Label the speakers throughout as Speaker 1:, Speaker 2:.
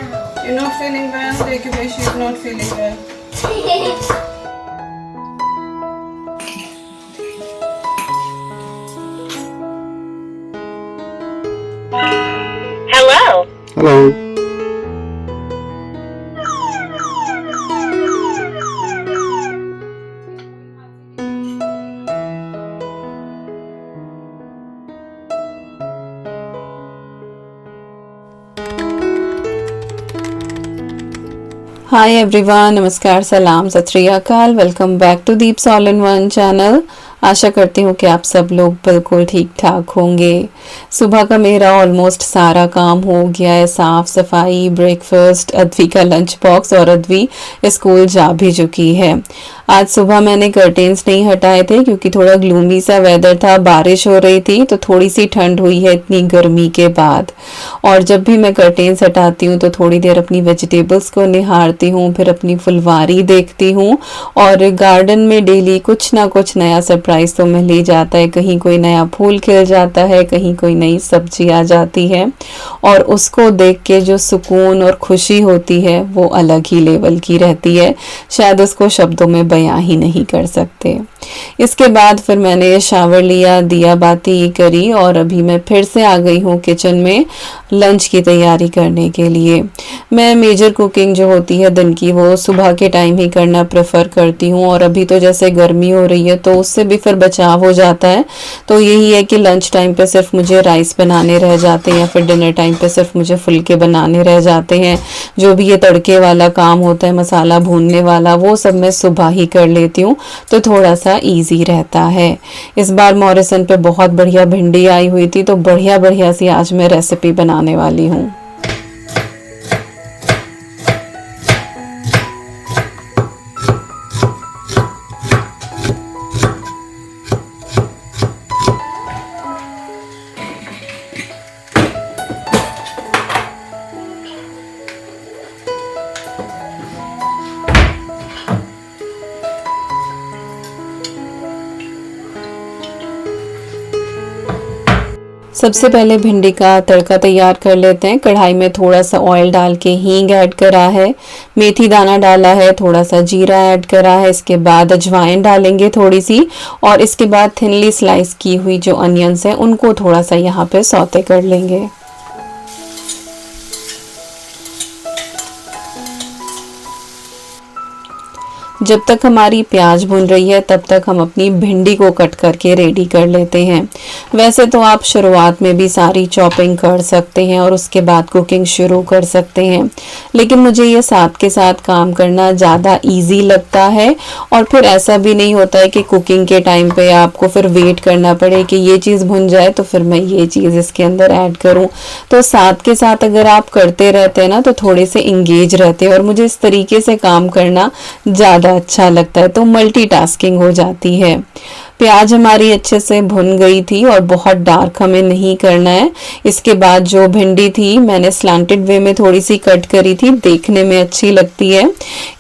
Speaker 1: You're not feeling well? Take away, she's not feeling well.
Speaker 2: Hello.
Speaker 3: Hello.
Speaker 1: Hi everyone, नमस्कार, सलाम, सत श्री अकाल। Welcome back to Deep's all in one channel. आशा करती हूँ कि आप सब लोग बिल्कुल ठीक ठाक होंगे। सुबह का मेरा ऑलमोस्ट सारा काम हो गया है, साफ सफाई, ब्रेकफास्ट, अद्वी का लंच बॉक्स, और अद्वी स्कूल जा भी चुकी है। आज सुबह मैंने कर्टेन्स नहीं हटाए थे क्योंकि थोड़ा ग्लूमी सा वेदर था, बारिश हो रही थी, तो थोड़ी सी ठंड हुई है इतनी गर्मी के बाद। और जब भी मैं कर्टेन्स हटाती हूँ तो थोड़ी देर अपनी वेजिटेबल्स को निहारती हूँ, फिर अपनी फुलवारी देखती हूँ, और गार्डन में डेली कुछ ना कुछ नया सरप्राइज तो मिल ही जाता है। कहीं कोई नया फूल खिल जाता है, कहीं कोई नई सब्जी आ जाती है, और उसको देख के जो सुकून और खुशी होती है वो अलग ही लेवल की रहती है। शायद उसको शब्दों में बयां ही नहीं कर सकते। इसके बाद फिर मैंने शावर लिया, दिया बाती करी, और अभी मैं फिर से आ गई हूँ किचन में लंच की तैयारी करने के लिए। मैं मेजर कुकिंग जो होती है दिन की, वो सुबह के टाइम ही करना प्रेफर करती हूँ, और अभी तो जैसे गर्मी हो रही है तो उससे भी फिर बचाव हो जाता है। तो यही है कि लंच टाइम पे सिर्फ मुझे राइस बनाने रह जाते हैं, या फिर डिनर टाइम पे सिर्फ मुझे फुलके बनाने रह जाते हैं। जो भी ये तड़के वाला काम होता है, मसाला भूनने वाला, वो सब मैं सुबह ही कर लेती हूँ, तो थोड़ा सा इजी रहता है। इस बार मॉरिसन पे बहुत बढ़िया भिंडी आई हुई थी, तो बढ़िया बढ़िया सी आज मैं रेसिपी बनाने वाली हूँ। सबसे पहले भिंडी का तड़का तैयार कर लेते हैं। कढ़ाई में थोड़ा सा ऑयल डाल के हींग ऐड करा है, मेथी दाना डाला है, थोड़ा सा जीरा ऐड करा है, इसके बाद अजवाइन डालेंगे थोड़ी सी, और इसके बाद थिनली स्लाइस की हुई जो अनियंस हैं उनको थोड़ा सा यहाँ पे सौते कर लेंगे। जब तक हमारी प्याज भुन रही है तब तक हम अपनी भिंडी को कट करके रेडी कर लेते हैं। वैसे तो आप शुरुआत में भी सारी चॉपिंग कर सकते हैं और उसके बाद कुकिंग शुरू कर सकते हैं, लेकिन मुझे ये साथ के साथ काम करना ज़्यादा इजी लगता है। और फिर ऐसा भी नहीं होता है कि कुकिंग के टाइम पे आपको फिर वेट करना पड़े कि ये चीज़ भुन जाए तो फिर मैं ये चीज़ इसके अंदर ऐड करूँ। तो साथ के साथ अगर आप करते रहते हैं ना तो थोड़े से इंगेज रहते हैं, और मुझे इस तरीके से काम करना ज़्यादा अच्छा लगता है, तो मल्टीटास्किंग हो जाती है। प्याज हमारी अच्छे से भुन गई थी और बहुत डार्क हमें नहीं करना है। इसके बाद जो भिंडी थी मैंने स्लांटेड वे में थोड़ी सी कट करी थी, देखने में अच्छी लगती है।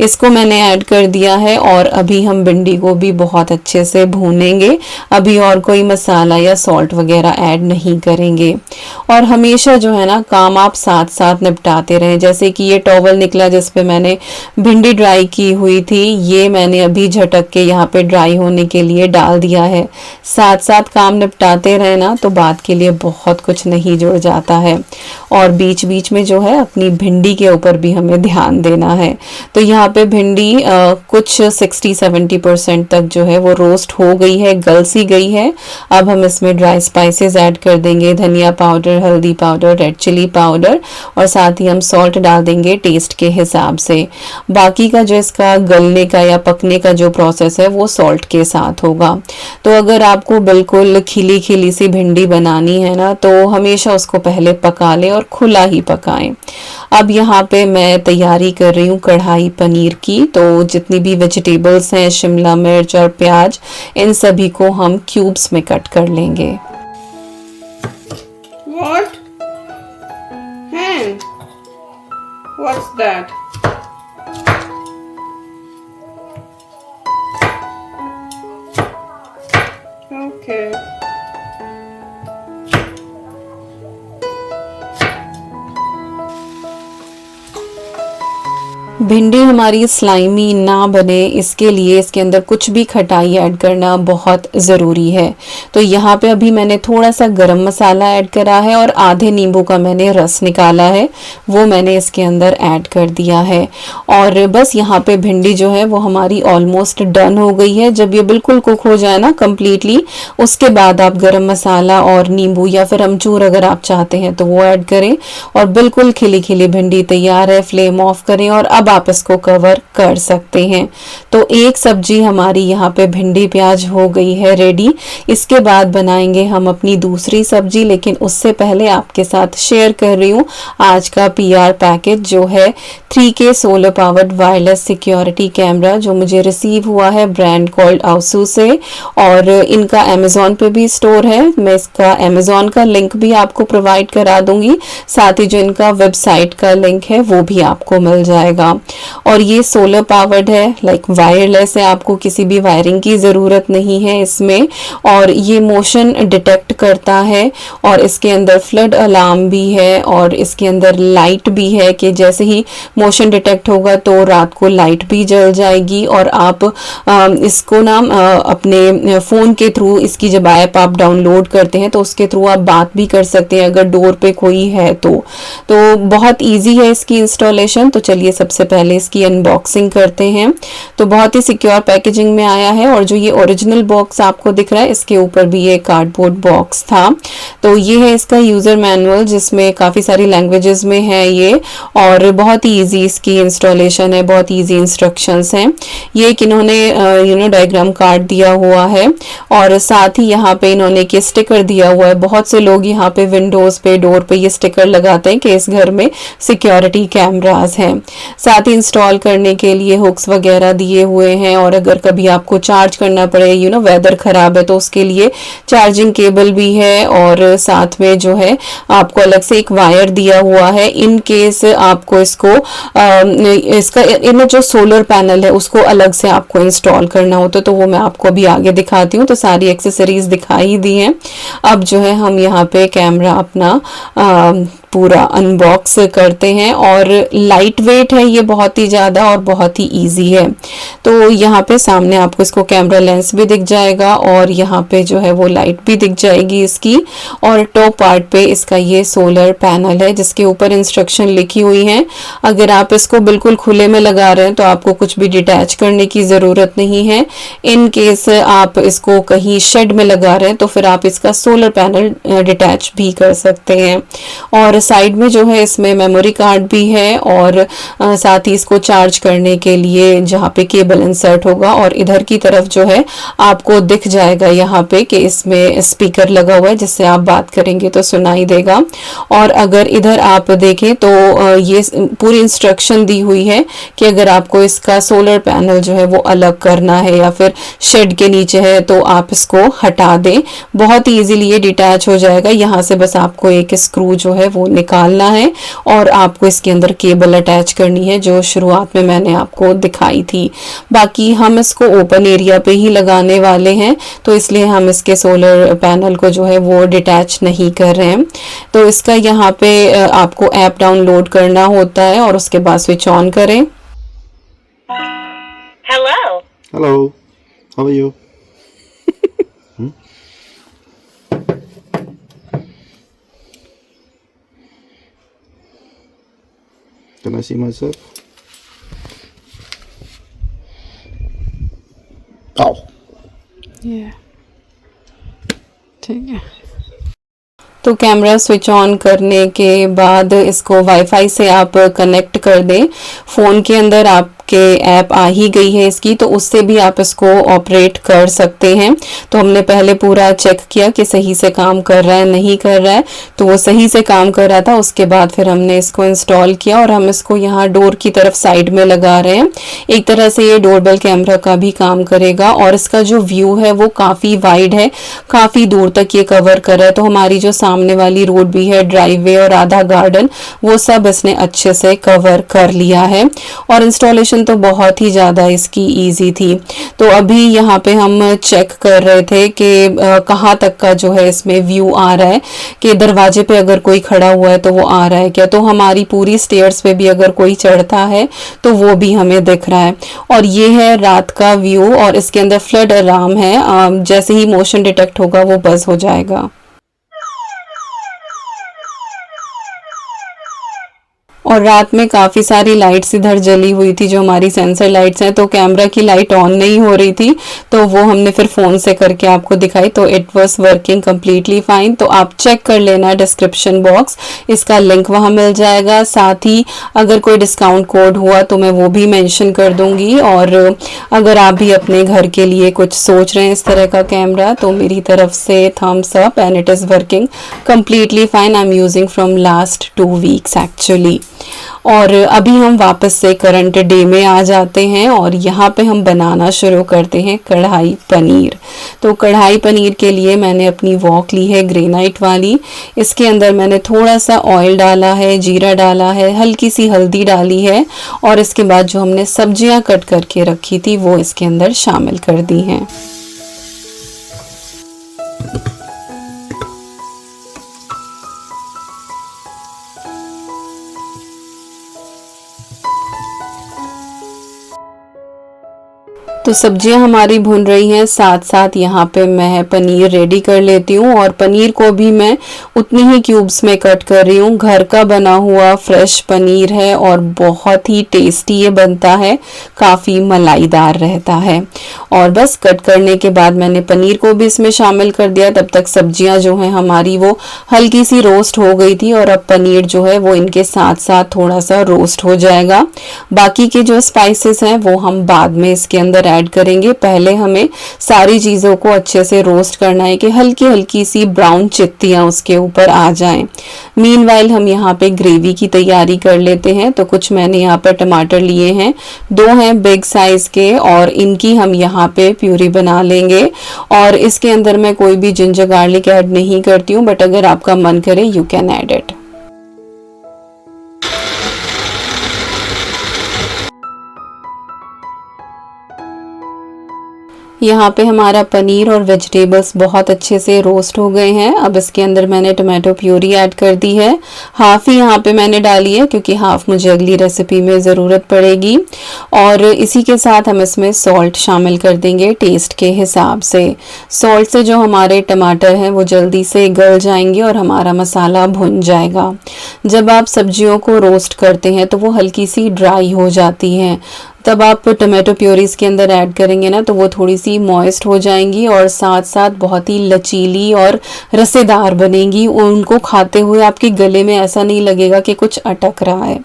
Speaker 1: इसको मैंने ऐड कर दिया है, और अभी हम भिंडी को भी बहुत अच्छे से भूनेंगे। अभी और कोई मसाला या सॉल्ट वगैरह ऐड नहीं करेंगे। और हमेशा जो है ना काम आप साथ साथ निपटाते रहें। जैसे कि ये टॉवल निकला जिसपे मैंने भिंडी ड्राई की हुई थी, ये मैंने अभी झटक के यहाँ पे ड्राई होने के लिए डाल दिया है। साथ साथ काम निपटाते रहे ना तो बात के लिए बहुत कुछ नहीं जुड़ जाता है। और बीच बीच में जो है अपनी भिंडी के ऊपर भी हमें ध्यान देना है। तो यहाँ पे भिंडी कुछ 60-70% तक जो है वो रोस्ट हो गई है, गल सी गई है। अब हम इसमें ड्राई स्पाइसेस ऐड कर देंगे, धनिया पाउडर, हल्दी पाउडर, रेड चिली पाउडर, और साथ ही हम सॉल्ट डाल देंगे टेस्ट के हिसाब से। बाकी का जो इसका गलने का या पकने का जो प्रोसेस है वो सॉल्ट के साथ होगा। तो अगर आपको बिल्कुल खिली खिली सी भिंडी बनानी है ना तो हमेशा उसको पहले पका लें और खुला ही पकाएं। अब यहाँ पे मैं तैयारी कर रही हूँ कढ़ाई पनीर की। तो जितनी भी वेजिटेबल्स हैं, शिमला मिर्च और प्याज, इन सभी को हम क्यूब्स में कट कर लेंगे। What? Hand? What's that? Okay. भिंडी हमारी स्लाइमी ना बने इसके लिए इसके अंदर कुछ भी खटाई ऐड करना बहुत ज़रूरी है। तो यहाँ पे अभी मैंने थोड़ा सा गरम मसाला ऐड करा है और आधे नींबू का मैंने रस निकाला है, वो मैंने इसके अंदर ऐड कर दिया है। और बस यहाँ पे भिंडी जो है वो हमारी ऑलमोस्ट डन हो गई है। जब ये बिल्कुल कुक हो जाए ना कम्प्लीटली, उसके बाद आप गरम मसाला और नींबू या फिर अमचूर अगर आप चाहते हैं तो वो ऐड करें और बिल्कुल खिली खिली भिंडी तैयार है। फ्लेम ऑफ करें और अब आप इसको कवर कर सकते हैं। तो एक सब्जी हमारी यहाँ पे भिंडी प्याज हो गई है रेडी। इसके बाद बनाएंगे हम अपनी दूसरी सब्जी, लेकिन उससे पहले आपके साथ शेयर कर रही हूँ आज का PR पैकेज जो है 3K solar powered wireless security camera, जो मुझे रिसीव हुआ है ब्रांड कॉल्ड आउसू से, और इनका अमेजोन पे भी स्टोर है। मैं इसका अमेजोन का लिंक भी आपको प्रोवाइड करा दूंगी, साथ ही जो इनका वेबसाइट का लिंक है वो भी आपको मिल जाएगा। और ये सोलर पावर्ड है, लाइक वायरलेस है, आपको किसी भी वायरिंग की ज़रूरत नहीं है इसमें। और ये मोशन डिटेक्ट करता है और इसके अंदर फ्लड अलार्म भी है और इसके अंदर लाइट भी है कि जैसे ही मोशन डिटेक्ट होगा तो रात को लाइट भी जल जाएगी। और आप इसको ना अपने फ़ोन के थ्रू, इसकी जब ऐप आप डाउनलोड करते हैं तो उसके थ्रू आप बात भी कर सकते हैं अगर डोर पे कोई है तो बहुत इजी है इसकी इंस्टॉलेशन। तो चलिए सबसे पहले इसकी अनबॉक्सिंग करते हैं। तो बहुत ही सिक्योर पैकेजिंग में आया है और जो ये ओरिजिनल बॉक्स आपको दिख रहा है इसके ऊपर भी ये कार्डबोर्ड बॉक्स था। तो ये है इसका यूज़र मैनुअल जिसमें काफ़ी सारी लैंग्वेजेस में है ये, और बहुत ही ईजी इसकी इंस्टॉलेशन है, बहुत ईजी इंस्ट्रक्शंस हैं। ये एक इन्होंने डायग्राम कार्ड दिया हुआ है और साथ ही यहाँ पे इन्होंने एक स्टिकर दिया हुआ है। बहुत से लोग यहाँ पे विंडोज़ पे, डोर पे ये स्टिकर लगाते हैं कि इस घर में सिक्योरिटी कैमरास हैं। साथ ही इंस्टॉल करने के लिए हुक्स वगैरह दिए हुए हैं और अगर कभी आपको चार्ज करना पड़े, वेदर ख़राब है तो उसके लिए चार्जिंग केबल भी है। और साथ में जो है आपको अलग से एक वायर दिया हुआ है इन केस आपको इसका इन जो सोलर पैनल है उसको अलग से आपको इंस्टॉल करना होता तो वो मैं आपको अभी आगे दिखाती हूँ। तो सारी एक्सेसरीज दिखाई दी हैं। अब जो है हम यहाँ पे कैमरा अपना पूरा अनबॉक्स करते हैं और लाइट वेट है ये बहुत ही ज़्यादा और बहुत ही इजी है। तो यहाँ पे सामने आपको इसको कैमरा लेंस भी दिख जाएगा और यहाँ पे जो है वो लाइट भी दिख जाएगी इसकी। और टॉप पार्ट पे इसका ये सोलर पैनल है जिसके ऊपर इंस्ट्रक्शन लिखी हुई है। अगर आप इसको बिल्कुल खुले में लगा रहे हैं तो आपको कुछ भी डिटैच करने की ज़रूरत नहीं है। इन केस आप इसको कहीं शेड में लगा रहे हैं तो फिर आप इसका सोलर पैनल डिटैच भी कर सकते हैं। और साइड में जो है इसमें मेमोरी कार्ड भी है और साथ ही इसको चार्ज करने के लिए जहाँ पे केबल इंसर्ट होगा। और इधर की तरफ जो है आपको दिख जाएगा यहाँ पे कि इसमें स्पीकर लगा हुआ है जिससे आप बात करेंगे तो सुनाई देगा। और अगर इधर आप देखें तो ये पूरी इंस्ट्रक्शन दी हुई है कि अगर आपको इसका सोलर पैनल जो है वो अलग करना है या फिर शेड के नीचे है तो आप इसको हटा दें। बहुत ही इजीली ये डिटैच हो जाएगा। यहाँ से बस आपको एक स्क्रू जो है वो निकालना है और आपको इसके अंदर केबल अटैच करनी है जो शुरुआत में मैंने आपको दिखाई थी। बाकी हम इसको ओपन एरिया पे ही लगाने वाले हैं तो इसलिए हम इसके सोलर पैनल को जो है वो डिटैच नहीं कर रहे हैं। तो इसका यहाँ पे आपको ऐप डाउनलोड करना होता है और उसके बाद स्विच ऑन करें।
Speaker 2: Hello. How are you? Can I see myself? Oh.
Speaker 1: Yeah. ठीक है। तो कैमरा स्विच ऑन करने के बाद इसको वाईफाई से आप कनेक्ट कर दें। फ़ोन के अंदर आपके ऐप आ ही गई है इसकी, तो उससे भी आप इसको ऑपरेट कर सकते हैं। तो हमने पहले पूरा चेक किया कि सही से काम कर रहा है नहीं कर रहा है, तो वो सही से काम कर रहा था। उसके बाद फिर हमने इसको इंस्टॉल किया और हम इसको यहाँ डोर की तरफ साइड में लगा रहे हैं। एक तरह से ये डोरबेल कैमरा का भी काम करेगा और इसका जो व्यू है वो काफ़ी वाइड है, काफ़ी दूर तक ये कवर कर रहा है। तो हमारी जो सामने वाली रोड भी है, ड्राइववे और आधा गार्डन, वो सब इसने अच्छे से कवर कर लिया है। और इंस्टॉलेशन इंस्टॉलेशन तो बहुत ही ज़्यादा इसकी इजी थी। तो अभी यहाँ पे हम चेक कर रहे थे कि कहाँ तक का जो है इसमें व्यू आ रहा है, कि दरवाजे पे अगर कोई खड़ा हुआ है तो वो आ रहा है क्या। तो हमारी पूरी स्टेयर्स पे भी अगर कोई चढ़ता है तो वो भी हमें दिख रहा है। और ये है रात का व्यू, और इसके अंदर फ्लड अलार्म है, जैसे ही मोशन डिटेक्ट होगा वो बज़ हो जाएगा। और रात में काफ़ी सारी लाइट्स इधर जली हुई थी जो हमारी सेंसर लाइट्स हैं, तो कैमरा की लाइट ऑन नहीं हो रही थी, तो वो हमने फिर फ़ोन से करके आपको दिखाई, तो it was working completely fine. तो आप चेक कर लेना डिस्क्रिप्शन बॉक्स, इसका लिंक वहाँ मिल जाएगा। साथ ही अगर कोई डिस्काउंट कोड हुआ तो मैं वो भी मेंशन कर दूंगी। और अगर आप भी अपने घर के लिए कुछ सोच रहे हैं इस तरह का कैमरा, तो मेरी तरफ से thumbs up, and it is working completely fine. I am using from last 2 weeks actually. और अभी हम वापस से करंट डे में आ जाते हैं, और यहाँ पे हम बनाना शुरू करते हैं कढ़ाई पनीर। तो कढ़ाई पनीर के लिए मैंने अपनी वॉक ली है ग्रेनाइट वाली। इसके अंदर मैंने थोड़ा सा ऑयल डाला है, जीरा डाला है, हल्की सी हल्दी डाली है, और इसके बाद जो हमने सब्जियां कट करके रखी थी वो इसके अंदर शामिल कर दी हैं। तो सब्जियां हमारी भुन रही हैं, साथ साथ यहाँ पे मैं पनीर रेडी कर लेती हूँ। और पनीर को भी मैं उतनी ही क्यूब्स में कट कर रही हूँ। घर का बना हुआ फ्रेश पनीर है और बहुत ही टेस्टी ये बनता है, काफ़ी मलाईदार रहता है। और बस कट करने के बाद मैंने पनीर को भी इसमें शामिल कर दिया। तब तक सब्जियां जो हैं हमारी वो हल्की सी रोस्ट हो गई थी, और अब पनीर जो है वो इनके साथ साथ थोड़ा सा रोस्ट हो जाएगा। बाकी के जो स्पाइसेस हैं वो हम बाद में इसके अंदर ऐड करेंगे। पहले हमें सारी चीज़ों को अच्छे से रोस्ट करना है कि हल्की हल्की सी ब्राउन चित्तियाँ उसके ऊपर आ जाएं। मीनवाइल हम यहाँ पे ग्रेवी की तैयारी कर लेते हैं। तो कुछ मैंने यहाँ पर टमाटर लिए हैं, 2 हैं बिग साइज के, और इनकी हम यहाँ पे प्यूरी बना लेंगे। और इसके अंदर मैं कोई भी जिंजर गार्लिक ऐड नहीं करती हूँ, बट अगर आपका मन करे यू कैन ऐड इट। यहाँ पे हमारा पनीर और वेजिटेबल्स बहुत अच्छे से रोस्ट हो गए हैं। अब इसके अंदर मैंने टमाटो प्यूरी ऐड कर दी है, हाफ ही यहाँ पे मैंने डाली है क्योंकि हाफ मुझे अगली रेसिपी में ज़रूरत पड़ेगी। और इसी के साथ हम इसमें सॉल्ट शामिल कर देंगे टेस्ट के हिसाब से। सॉल्ट से जो हमारे टमाटर हैं वो जल्दी से गल जाएंगे और हमारा मसाला भुन जाएगा। जब आप सब्जियों को रोस्ट करते हैं तो वो हल्की सी ड्राई हो जाती हैं, तब आप टमाटो प्यूरीज के अंदर ऐड करेंगे ना तो वो थोड़ी सी मॉइस्ट हो जाएंगी और साथ साथ बहुत ही लचीली और रसेदार बनेंगी। उनको खाते हुए आपके गले में ऐसा नहीं लगेगा कि कुछ अटक रहा है।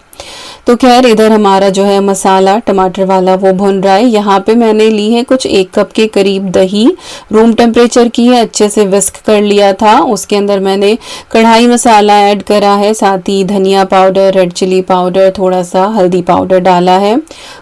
Speaker 1: तो खैर इधर हमारा जो है मसाला टमाटर वाला वो भुन रहा है। यहाँ पे मैंने ली है कुछ 1 कप के करीब दही, रूम टेम्परेचर की है, अच्छे से विस्क कर लिया था। उसके अंदर मैंने कढ़ाई मसाला ऐड करा है, साथ ही धनिया पाउडर, रेड चिली पाउडर, थोड़ा सा हल्दी पाउडर डाला है।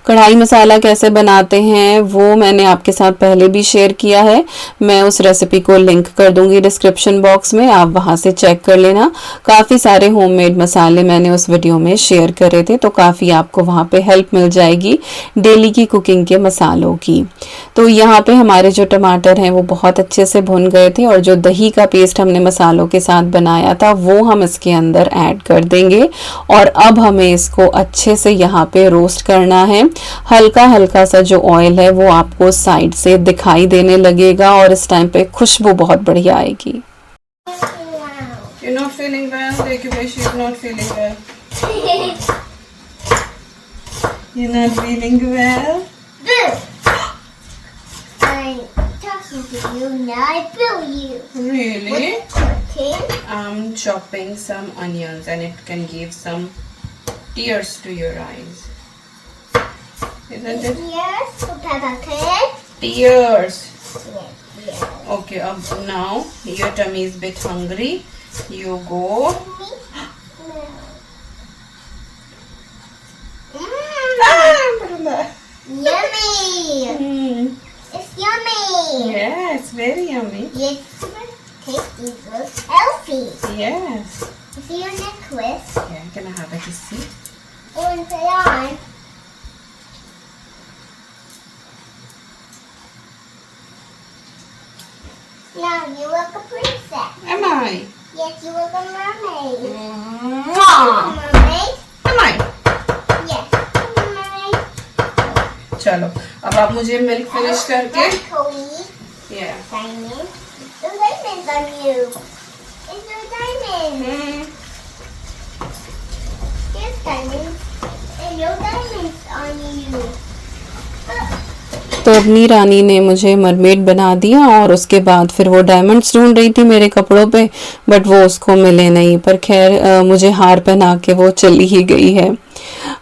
Speaker 1: कढ़ाई मसाला कैसे बनाते हैं वो मैंने आपके साथ पहले भी शेयर किया है, मैं उस रेसिपी को लिंक कर दूंगी डिस्क्रिप्शन बॉक्स में, आप वहाँ से चेक कर लेना। काफ़ी सारे होममेड मसाले मैंने उस वीडियो में शेयर करे थे, तो काफ़ी आपको वहाँ पे हेल्प मिल जाएगी डेली की कुकिंग के मसालों की। तो यहाँ पे हमारे जो टमाटर हैं वो बहुत अच्छे से भुन गए थे और जो दही का पेस्ट हमने मसालों के साथ बनाया था वो हम इसके अंदर ऐड कर देंगे। और अब हमें इसको अच्छे से यहाँ पे रोस्ट करना है। हल्का हल्का सा जो ऑयल है वो आपको साइड से दिखाई देने लगेगा और इस टाइम पे खुशबू बहुत बढ़िया आएगी।
Speaker 3: You're not feeling well? She's not feeling well. You're not feeling well?
Speaker 4: I'm talking to you now. I feel you.
Speaker 3: Really?
Speaker 4: Okay.
Speaker 3: I'm chopping some onions and it can give some tears to your eyes. Isn't it?
Speaker 4: Yes. Okay.
Speaker 3: Tears.
Speaker 4: Yes.
Speaker 3: Okay, now your tummy is a bit hungry. You go.
Speaker 4: Yummy. It's yummy.
Speaker 3: Yeah, it's very yummy.
Speaker 4: It's tasty, good, healthy.
Speaker 3: Yes.
Speaker 4: See your necklace.
Speaker 3: Yeah, can I have it to see?
Speaker 4: Oh, and put it on. you look a princess.
Speaker 3: Am I?
Speaker 4: Yes, you look a mermaid.
Speaker 3: Mwah!
Speaker 4: Mermaid?
Speaker 3: Am I?
Speaker 4: Yes, mermaid.
Speaker 3: चलो अब आप मुझे milk finish करके
Speaker 4: Cody.
Speaker 3: Yeah.
Speaker 4: Diamond. The diamonds on you. It's your diamond. Here's diamonds. And your diamonds on you.
Speaker 1: तो अपनी रानी ने मुझे mermaid बना दिया और उसके बाद फिर वो डायमंड्स ढूंढ रही थी मेरे कपड़ों पे, बट वो उसको मिले नहीं। पर खैर मुझे हार पहना के वो चली ही गई है।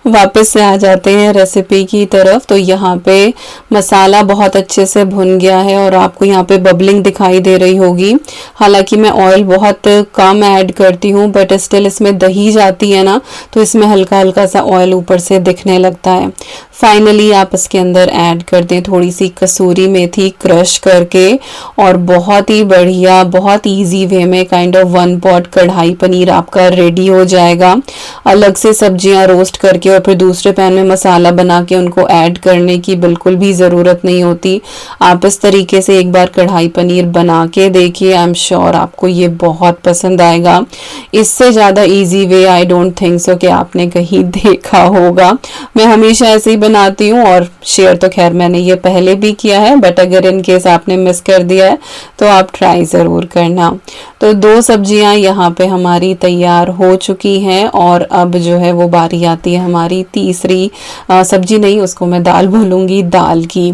Speaker 1: वापस से आ जाते हैं रेसिपी की तरफ। तो यहाँ पे मसाला बहुत अच्छे से भुन गया है और आपको यहाँ पे बबलिंग दिखाई दे रही होगी। हालांकि मैं ऑयल बहुत कम ऐड करती हूँ, बट स्टिल इसमें दही जाती है ना, तो इसमें हल्का हल्का सा ऑयल ऊपर से दिखने लगता है। फाइनली आप इसके अंदर ऐड कर दें थोड़ी सी कसूरी मेथी क्रश करके, और बहुत ही बढ़िया बहुत इजी वे में काइंड ऑफ 1 पॉट कढ़ाई पनीर आपका रेडी हो जाएगा। अलग से सब्जियां रोस्ट करके और फिर दूसरे पैन में मसाला बना के उनको ऐड करने की बिल्कुल भी ज़रूरत नहीं होती। आप इस तरीके से एक बार कढ़ाई पनीर बना के देखिए, आई एम श्योर आपको ये बहुत पसंद आएगा। इससे ज़्यादा easy way I don't think so कि आपने कहीं देखा होगा। मैं हमेशा ऐसे ही बनाती हूँ और शेयर तो खैर मैंने ये पहले भी किया है, बट अगर इन केस आपने मिस कर दिया है तो आप ट्राई ज़रूर करना। तो 2 सब्जियां यहाँ पे हमारी तैयार हो चुकी हैं और अब जो है वो बारी आती है हमारी तीसरी सब्जी, नहीं उसको मैं दाल बोलूँगी, दाल की।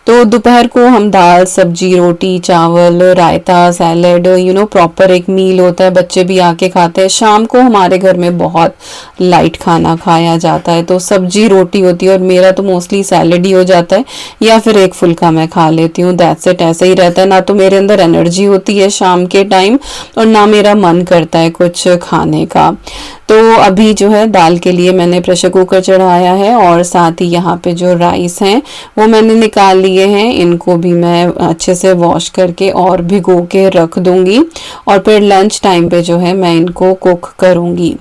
Speaker 1: तो दोपहर को हम दाल सब्जी रोटी चावल रायता सैलेड प्रॉपर एक मील होता है, बच्चे भी आके खाते हैं। शाम को हमारे घर में बहुत लाइट खाना खाया जाता है, तो सब्जी रोटी होती है और मेरा तो मोस्टली सैलेड ही हो जाता है या फिर एक फुल्का मैं खा लेती हूँ। दैट्स इट, ऐसे ही रहता है। ना तो मेरे अंदर एनर्जी होती है शाम के टाइम और ना मेरा मन करता है कुछ खाने का। तो अभी जो है दाल के लिए मैंने प्रेशर कुकर चढ़ाया है और साथ ही यहाँ पे जो राइस हैं वो मैंने निकाल लिए हैं। इनको भी मैं अच्छे से वॉश करके और भिगो के रख दूंगी और फिर लंच टाइम पे जो है मैं इनको कुक करूंगी।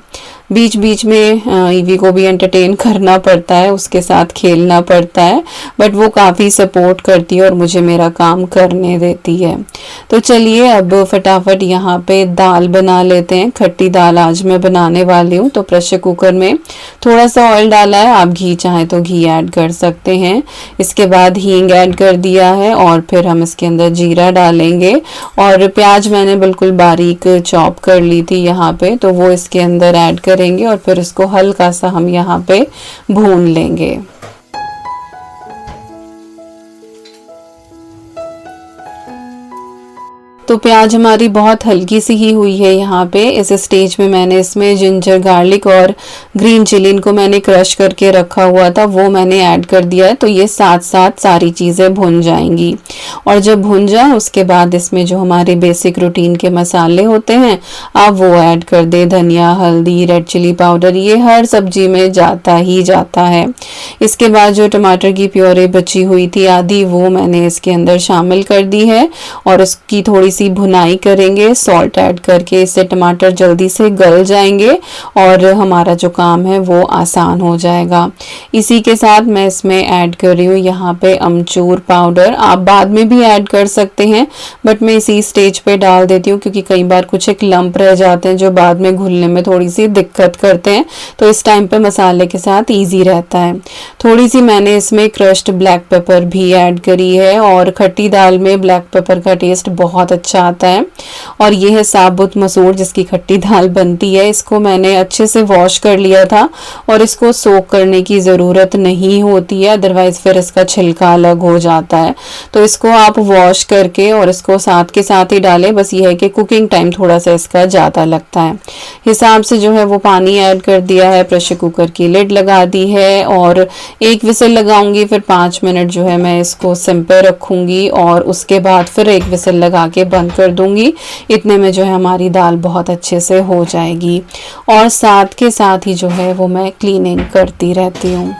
Speaker 1: बीच बीच में ईवी को भी एंटरटेन करना पड़ता है, उसके साथ खेलना पड़ता है, बट वो काफ़ी सपोर्ट करती है और मुझे मेरा काम करने देती है। तो चलिए अब फटाफट यहाँ पे दाल बना लेते हैं। खट्टी दाल आज मैं बनाने वाली हूँ। तो प्रेशर कुकर में थोड़ा सा ऑयल डाला है, आप घी चाहें तो घी ऐड कर सकते हैं। इसके बाद हींग ऐड कर दिया है और फिर हम इसके अंदर जीरा डालेंगे और प्याज मैंने बिल्कुल बारीक चॉप कर ली थी यहाँ पे, तो वो इसके अंदर ऐड करेंगे और फिर इसको हल्का सा हम यहाँ पे भून लेंगे। तो प्याज हमारी बहुत हल्की सी ही हुई है यहाँ पे। इस स्टेज में मैंने इसमें जिंजर गार्लिक और ग्रीन चिली इनको मैंने क्रश करके रखा हुआ था, वो मैंने ऐड कर दिया है। तो ये साथ साथ सारी चीज़ें भुन जाएंगी और जब भुन जाए उसके बाद इसमें जो हमारे बेसिक रूटीन के मसाले होते हैं आप वो ऐड कर दें। धनिया हल्दी रेड चिली पाउडर ये हर सब्जी में जाता ही जाता है। इसके बाद जो टमाटर की प्योरी बची हुई थी आधी, वो मैंने इसके अंदर शामिल कर दी है और उसकी थोड़ी सी भुनाई करेंगे सॉल्ट ऐड करके। इससे टमाटर जल्दी से गल जाएंगे और हमारा जो काम है वो आसान हो जाएगा। इसी के साथ मैं इसमें ऐड कर रही हूँ यहाँ पे अमचूर पाउडर। आप बाद में भी ऐड कर सकते हैं, बट मैं इसी स्टेज पे डाल देती हूँ क्योंकि कई बार कुछ एक लंप रह जाते हैं जो बाद में घुलने में थोड़ी सी दिक्कत करते हैं, तो इस टाइम पे मसाले के साथ ईजी रहता है। थोड़ी सी मैंने इसमें क्रश्ड ब्लैक पेपर भी ऐड करी है और खट्टी दाल में ब्लैक पेपर का टेस्ट बहुत अच्छा आता है। और ये है साबुत मसूर जिसकी खट्टी दाल बनती है। इसको मैंने अच्छे से वॉश कर लिया था और इसको सोक करने की ज़रूरत नहीं होती है, अदरवाइज फिर इसका छिलका अलग हो जाता है। तो इसको आप वॉश करके और इसको साथ के साथ ही डालें। बस ये है कि कुकिंग टाइम थोड़ा सा इसका ज़्यादा लगता है। हिसाब से जो है वो पानी ऐड कर दिया है, प्रेशर कुकर की लिड लगा दी है और 1 विसल लगाऊंगी। फिर 5 मिनट जो है मैं इसको सिम पे रखूंगी और उसके बाद फिर 1 विसल लगा के बंद कर दूंगी। इतने में जो है हमारी दाल बहुत अच्छे से हो जाएगी और साथ के साथ ही जो है वो मैं क्लीनिंग करती रहती हूँ।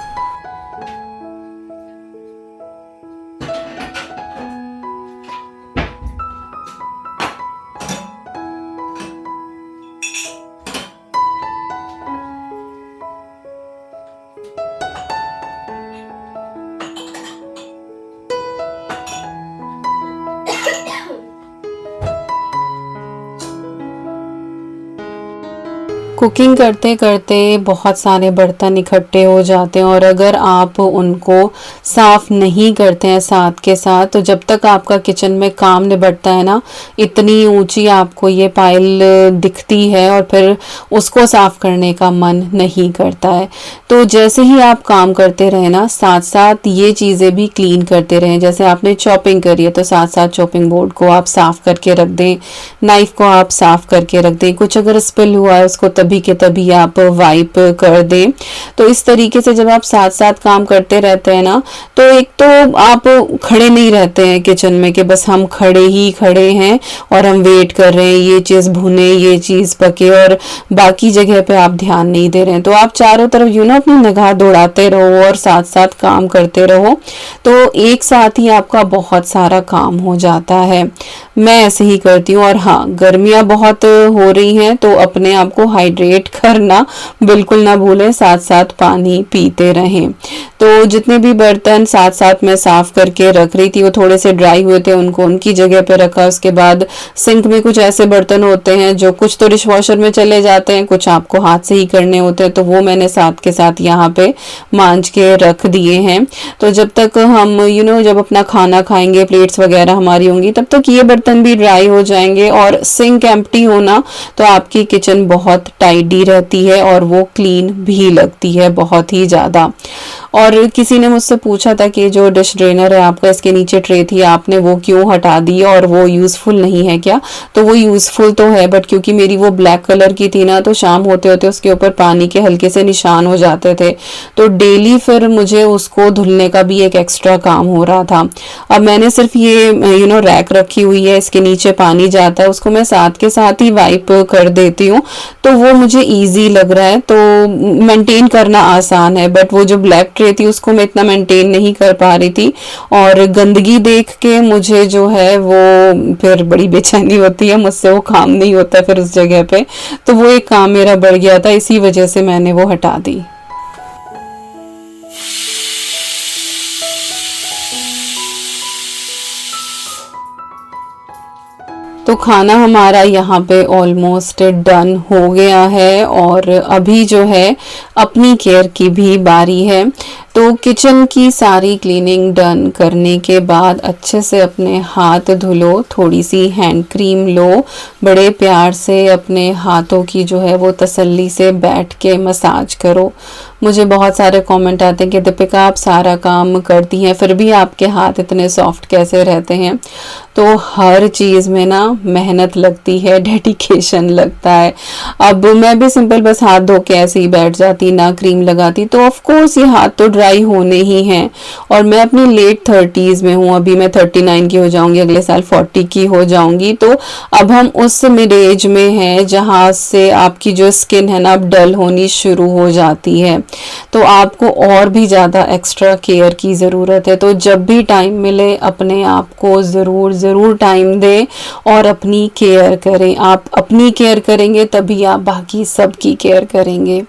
Speaker 1: कुकिंग करते करते बहुत सारे बर्तन इकट्ठे हो जाते हैं और अगर आप उनको साफ नहीं करते हैं साथ के साथ, तो जब तक आपका किचन में काम निबटता है ना, इतनी ऊंची आपको ये पाइल दिखती है और फिर उसको साफ करने का मन नहीं करता है। तो जैसे ही आप काम करते रहे ना, साथ साथ ये चीज़ें भी क्लीन करते रहें। जैसे आपने चॉपिंग करी है तो साथ साथ चॉपिंग बोर्ड को आप साफ करके रख दें, नाइफ को आप साफ करके रख दें, कुछ अगर स्पिल हुआ है उसको तभी के तभी आप वाइप कर दें। तो इस तरीके से जब आप साथ साथ काम करते रहते हैं ना, तो एक तो आप खड़े नहीं रहते हैं किचन में कि बस हम खड़े हैं और हम वेट कर रहे हैं ये चीज़ भुने, ये चीज़ पके, और बाकी जगह पे आप ध्यान नहीं दे रहे हैं। तो आप चारों तरफ अपनी निगाह दौड़ाते रहो और साथ साथ काम करते रहो, तो एक साथ ही आपका बहुत सारा काम हो जाता है। मैं ऐसे ही करती हूँ। और हाँ, गर्मियाँ बहुत हो रही हैं तो अपने आप को हाइड्रेट करना बिल्कुल ना भूलें, साथ साथ पानी पीते रहें। तो जितने भी बर्तन साथ साथ मैं साफ करके रख रही थी, वो थोड़े से ड्राई हुए थे, उनको उनकी जगह पे रखा। उसके बाद सिंक में कुछ ऐसे बर्तन होते हैं जो कुछ तो डिशवॉशर में चले जाते हैं, कुछ आपको हाथ से ही करने होते हैं, तो वो मैंने साथ के साथ यहाँ पे मांज के रख दिए हैं। तो जब तक हम जब अपना खाना खाएंगे, प्लेट्स वगैरह हमारी होंगी, तब तक ये बर्तन भी ड्राई हो जाएंगे। और सिंक एम्प्टी होना तो आपकी किचन बहुत टाइडी रहती है और वो क्लीन भी लगती है बहुत ही ज़्यादा। और किसी ने मुझसे पूछा था कि जो डिश ड्रेनर है आपका, इसके नीचे ट्रे थी, आपने वो क्यों हटा दी और वो यूज़फुल नहीं है क्या? तो वो यूज़फुल तो है, बट क्योंकि मेरी वो ब्लैक कलर की थी ना, तो शाम होते होते उसके ऊपर पानी के हल्के से निशान हो जाते थे, तो डेली फिर मुझे उसको धुलने का भी एक एक्स्ट्रा काम हो रहा था। अब मैंने सिर्फ ये रैक रखी हुई है, इसके नीचे पानी जाता है, उसको मैं साथ के साथ ही वाइप कर देती हूँ, तो वो मुझे ईजी लग रहा है, तो मेंटेन करना आसान है। बट वो जो ब्लैक ट्रे थी उसको मैं इतना मेंटेन नहीं कर पा रही थी, और गंदगी देख के मुझे जो है वो फिर बड़ी बेचैनी होती है, मुझसे वो काम नहीं होता फिर उस जगह पे, तो वो एक काम मेरा बढ़ गया था, इसी वजह से मैंने वो हटा दी। तो खाना हमारा यहाँ पे ऑलमोस्ट डन हो गया है और अभी जो है अपनी केयर की भी बारी है। तो किचन की सारी क्लीनिंग डन करने के बाद अच्छे से अपने हाथ धुलो, थोड़ी सी हैंड क्रीम लो, बड़े प्यार से अपने हाथों की जो है वो तसल्ली से बैठ के मसाज करो। मुझे बहुत सारे कमेंट आते हैं कि दीपिका आप सारा काम करती हैं फिर भी आपके हाथ इतने सॉफ्ट कैसे रहते हैं? तो हर चीज़ में ना मेहनत लगती है, डेडिकेशन लगता है। अब मैं भी सिंपल बस हाथ धो के ऐसे ही बैठ जाती, ना क्रीम लगाती, तो ऑफ कोर्स ये हाथ तो ड्राई होने ही हैं। और मैं अपनी लेट 30s में हूँ, अभी मैं 39 की हो जाऊंगी, अगले साल 40 की हो जाऊंगी। तो अब हम उस मिड एज में हैं जहाँ से आपकी जो स्किन है ना अब डल होनी शुरू हो जाती है, तो आपको और भी ज़्यादा एक्स्ट्रा केयर की ज़रूरत है। तो जब भी टाइम मिले अपने आप को ज़रूर टाइम दें और अपनी केयर करें। आप अपनी केयर करेंगे तभी आप बाकी सब की केयर करेंगे।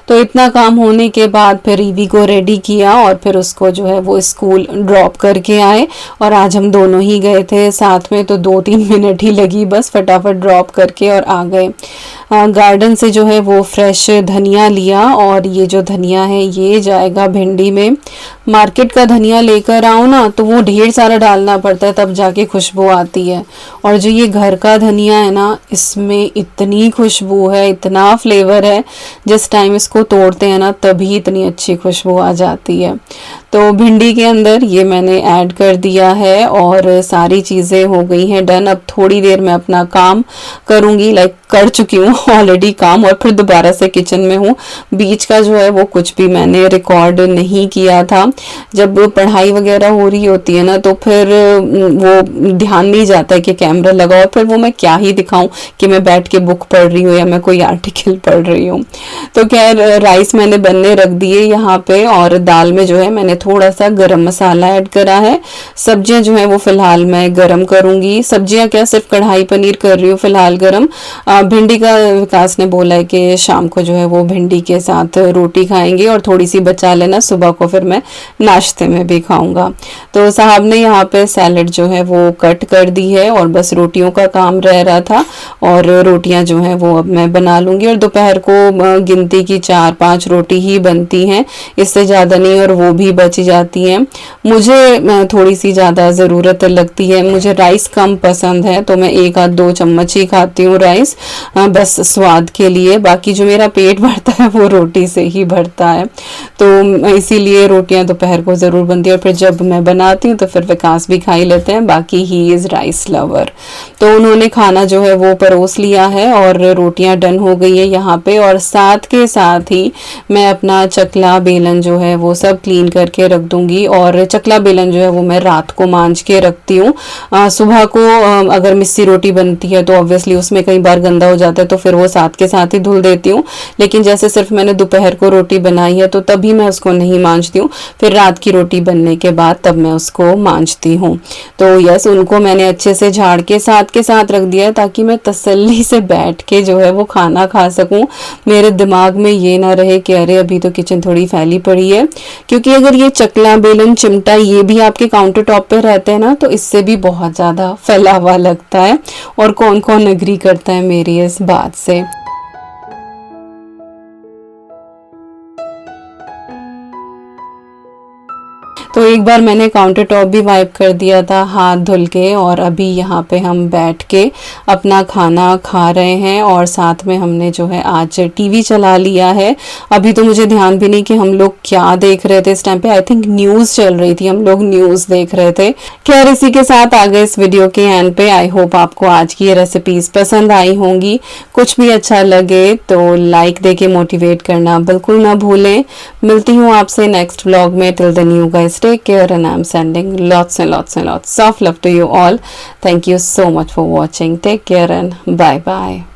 Speaker 1: तो इतना काम होने के बाद फिर ईवी को रेडी किया और फिर उसको जो है वो स्कूल ड्रॉप करके आए, और आज हम दोनों ही गए थे साथ में, तो 2-3 मिनट ही लगी बस, फटाफट ड्रॉप करके और आ गए। गार्डन से जो है वो फ्रेश धनिया लिया, और ये जो धनिया है ये जाएगा भिंडी में। मार्केट का धनिया लेकर आओ ना तो वो ढेर सारा डालना पड़ता है तब जाके खुशबू आती है, और जो ये घर का धनिया है ना इसमें इतनी खुशबू है, इतना फ्लेवर है, जिस टाइम इसको तोड़ते हैं ना तभी इतनी अच्छी खुशबू आ जाती है। तो भिंडी के अंदर ये मैंने ऐड कर दिया है और सारी चीज़ें हो गई हैं डन। अब थोड़ी देर में अपना काम करूँगी, लाइक कर चुकी हूँ ऑलरेडी काम, और फिर दोबारा से किचन में हूँ। बीच का जो है वो कुछ भी मैंने रिकॉर्ड नहीं किया था। जब पढ़ाई वगैरह हो रही होती है ना तो फिर वो ध्यान नहीं जाता है कि कैमरा लगाओ, फिर वो मैं क्या ही दिखाऊं कि मैं बैठ के बुक पढ़ रही हूँ या मैं कोई आर्टिकल पढ़ रही हूँ। तो खैर राइस मैंने बनने रख दिए यहाँ पे, और दाल में जो है मैंने थोड़ा सा गरम मसाला ऐड करा है। सब्जियां जो है वो फिलहाल मैं गरम करूंगी। सब्जियां क्या, सिर्फ कढ़ाई पनीर कर रही हूँ फिलहाल गरम। भिंडी का विकास ने बोला है कि शाम को जो है वो भिंडी के साथ रोटी खाएंगे और थोड़ी सी बचा लेना, सुबह को फिर मैं नाश्ते में भी खाऊंगा। तो साहब ने यहाँ पे सैलेड जो है वो कट कर दी है और बस रोटियों का काम रह रहा था, और रोटियां जो है वो अब मैं बना लूंगी। और दोपहर को गिनती की 4-5 रोटी ही बनती हैं, इससे ज़्यादा नहीं, और वो भी बच जाती हैं। मुझे थोड़ी सी ज़्यादा ज़रूरत लगती है, मुझे राइस कम पसंद है तो मैं 1-2 चम्मच ही खाती हूँ राइस, बस स्वाद के लिए। बाकी जो मेरा पेट भरता है वो रोटी से ही भरता है, तो इसीलिए रोटियां दोपहर को ज़रूर बनती है। और फिर जब मैं बनाती हूँ तो फिर विकास भी खा ही लेते हैं, बाकी ही इज़ राइस लवर। तो उन्होंने खाना जो है वो परोस लिया है और रोटियां डन हो गई है यहाँ पे। और साथ के साथ ही मैं अपना चकला बेलन जो है वो सब क्लीन करके रख दूंगी। और चकला बेलन जो है वो मैं रात को मांज के रखती हूँ। सुबह को अगर मिस्सी रोटी बनती है तो ऑब्वियसली उसमें कई बार गंदा हो जाता है, तो फिर वो साथ के साथ ही धुल देती हूँ। लेकिन जैसे सिर्फ मैंने दोपहर को रोटी बनाई है तो तभी मैं उसको नहीं मांजती हूँ, फिर रात की रोटी बनने के बाद तब मैं उसको मांजती हूँ। तो यस, उनको मैंने अच्छे से झाड़ के साथ रख दिया है ताकि मैं तसल्ली से बैठ के जो है वो खाना खा सकूं। मेरे दिमाग में ये ना रहे कि अरे अभी तो किचन थोड़ी फैली पड़ी है, क्योंकि अगर ये चकला बेलन चिमटा ये भी आपके काउंटर टॉप पे रहते हैं ना तो इससे भी बहुत ज़्यादा फैला हुआ लगता है। और कौन कौन एग्री करता है मेरी इस बात से। तो एक बार मैंने काउंटर टॉप भी वाइप कर दिया था हाथ धुल के, और अभी यहाँ पे हम बैठ के अपना खाना खा रहे हैं। और साथ में हमने जो है आज टीवी चला लिया है। अभी तो मुझे ध्यान भी नहीं कि हम लोग क्या देख रहे थे इस टाइम पे, आई थिंक न्यूज़ चल रही थी, हम लोग न्यूज़ देख रहे थे। खैर, इसी के साथ आ गए इस वीडियो के एंड पे। आई होप आपको आज की ये रेसिपीज पसंद आई होंगी। कुछ भी अच्छा लगे तो लाइक दे के मोटिवेट करना बिल्कुल ना भूलें। मिलती हूँ आपसे नेक्स्ट व्लॉग में। Till then you guys take care, and I'm sending lots of love to you all. Thank you so much for watching. Take care and bye bye.